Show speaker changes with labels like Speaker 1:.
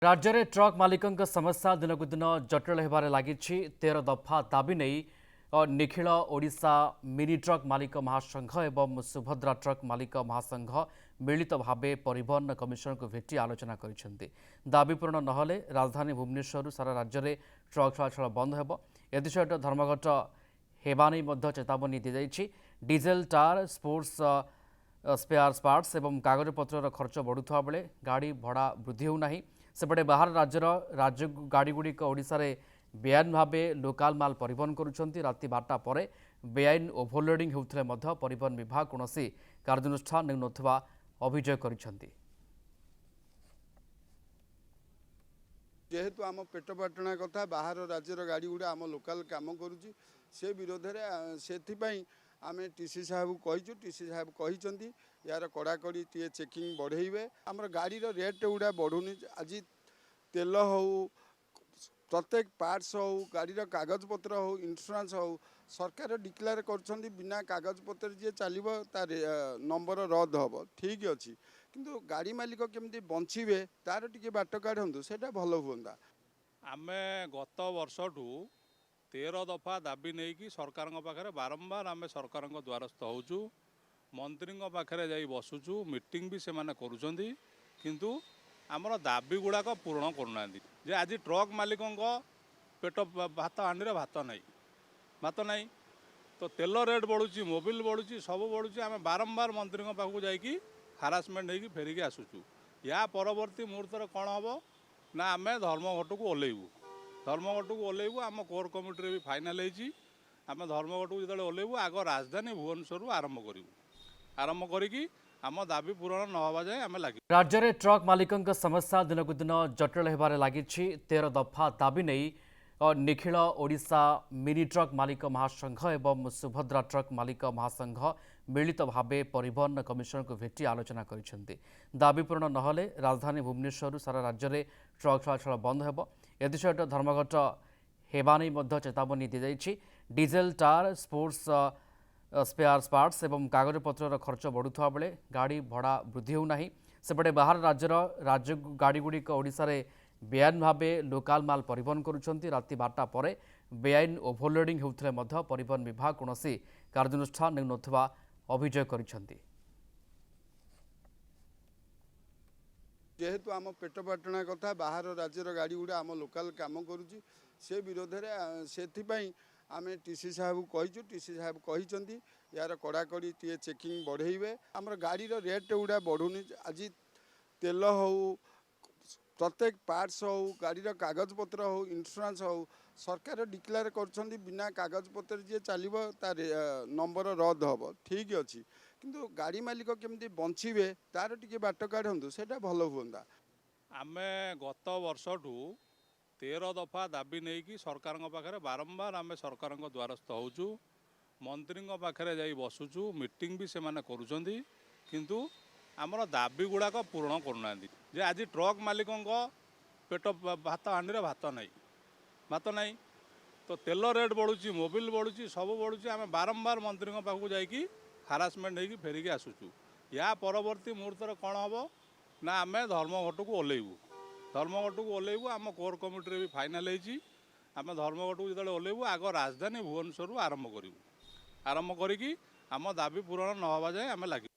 Speaker 1: राज्य में ट्रक मालिकों समस्या दिनकू दिन जटिल होबार लगी 13 दफा दाबी नहीं निखिल ओडिशा मिनी ट्रक मालिक महासंघ एवं सुभद्रा ट्रक मालिक महासंघ मिलित भाव परिवहन कमिशनर को भेटी आलोचना कर दाबी पूरण नहले राजधानी भुवनेश्वर सारा राज्य में ट्रक चलाचल बंद हो एसत धर्मघट हेबानी चेतावनी दी जाइए। Diesel tyre sports spare parts एवं कागजपत्र खर्च बढ़ुवा बेले गाड़ी भड़ा वृद्धि होना सेपटे बाहर राज्य गाड़ीगुड़िक ओडिशा रे बेआईन भाव लोकाल माल परिवहन करुछंती। राति 12टा पर बेआईन ओभरलोडिंग होउथिले मध्य परिवहन विभाग कौनसी कार्यानुष्ठान नेउनथबा अभियोग करिछंती।
Speaker 2: जेहेतु आम पेट पाटणा कथा बाहर राज्यर गाड़ी गुड़ा आम लोकाल काम करुच्ची से विरोध में से आम टीसी साहब कहीचु। टीसी साहब कही यार कड़ाकड़ी टे चेकिंग बढ़ेबे आमर गाड़ीर रेट गुड़ा बढ़ुनी। आज तेल हो प्रत्येक पार्ट्स हो गाड़ीर कागज पत्र हो इंश्योरेंस हो सरकार डिक्लेयर कर बिना कागज पत्र जी चलो तार नंबर रद्द हम ठीक अच्छी किंतु गाड़ी मालिक केमती बंचे तार टे बाट काढ़ु से भल हुआ।
Speaker 3: आम गत वर्षठू 13 दफा दाबी नहीं कि सरकार पाखे बारंबार आम सरकार द्वारस्थ होचु मंत्री पाखे जा बसुचु मीटिंग भी से करुँच किंतु आमर दाबी गुड़ाक पूरण करना जे आज ट्रक मालिकों पेट भात हांडी भात नहीं तो तेल रेट बढ़ुची मोबिल बढ़ुची सब बढ़ुची आम बारंबार मंत्री पाखक जाकि हारासमेंट होगी फेरिकी आसुचु। या परवर्ती मुहूर्त कौन हम ना आम धर्मघट को ओह्लैबू धर्मघट को ओह्लैबू आम कोर कमिटी भी फाइनाल आम धर्मघट को जो ओह्लैबू आग राजधानी भुवनेश्वर आरंभ करी आम दाबी पूरण नहवा जाए आम लगे।
Speaker 1: राज्य में ट्रक मालिकों समस्या दिनकू दिन जटिल होबार लगी 13 दफा दाबी नहीं निखिल ओडिशा मिनी ट्रक मालिक महासंघ एवं सुभद्रा ट्रक मालिक महासंघ मिलित भाव परिवहन कमिशनर को भेटी आलोचना कर दाबी पूरण नहले राजधानी भुवनेश्वर सारा राज्य में ट्रक चलाचल बंद हो एसत धर्मघट हेबानी चेतावनी दी जाइए। Diesel tyre sports spare parts एवं कागजपत्र खर्च बढ़ुवा बेले गाड़ी भड़ा वृद्धि होना सेपटे बाहर राज्य गाड़ीगुड़िक ओडिशा रे बेआईन भाव लोकाल माल परिवहन करुछंती। राति 12टा पर बेआईन ओभरलोडिंग होउथिले मध्य परिवहन विभाग कौनसी कार्यानुष्ठान नेउनथबा अभियोग करिछंती।
Speaker 2: जेहेतु आम पेट पाटणा कथा बाहर राज्यर गाड़ी गुड़ा आम लोकाल काम करुच्ची से विरोध में से आम टीसी साहब कहीचु। टीसी साहब कही यार कड़ाकड़ी टे चेकिंग बढ़ेबे आमर गाड़ीर रेट गुड़ा बढ़ुनी। आज तेल हो प्रत्येक पार्ट्स हो गाड़ीर कागज पत्र हो इंश्योरेंस हो सरकार डिक्लेयर कर बिना कागज पत्र जी चलो तार नंबर रद्द हम ठीक अच्छी किंतु गाड़ी मालिक केमती बंचे तार टे बाट काढ़ु से भल हुआ।
Speaker 3: आम गत वर्षठू 13 दफा दाबी नहीं कि सरकार पाखे बारंबार आम सरकार द्वारस्थ होचु मंत्री पाखे जा बसुचु मीटिंग भी से करुँच किंतु आमर दाबी गुड़ाक पूरण करना जे आज ट्रक मालिकों पेट भात हांडी भात नहीं तो तेल रेट बढ़ुची मोबिल बढ़ुची सब बढ़ुची आम बारंबार मंत्री पाखक जाकि हारासमेंट होगी फेरिकी आसुचु। या परवर्ती मुहूर्त कौन हम ना आम धर्मघट को ओह्लैबू धर्मघट को ओह्लैबू आम कोर कमिटी भी फाइनाल आम धर्मघट को जो ओह्लैबू आग राजधानी भुवनेश्वर आरंभ करी आम दाबी पूरण नहवा जाए आम लगे।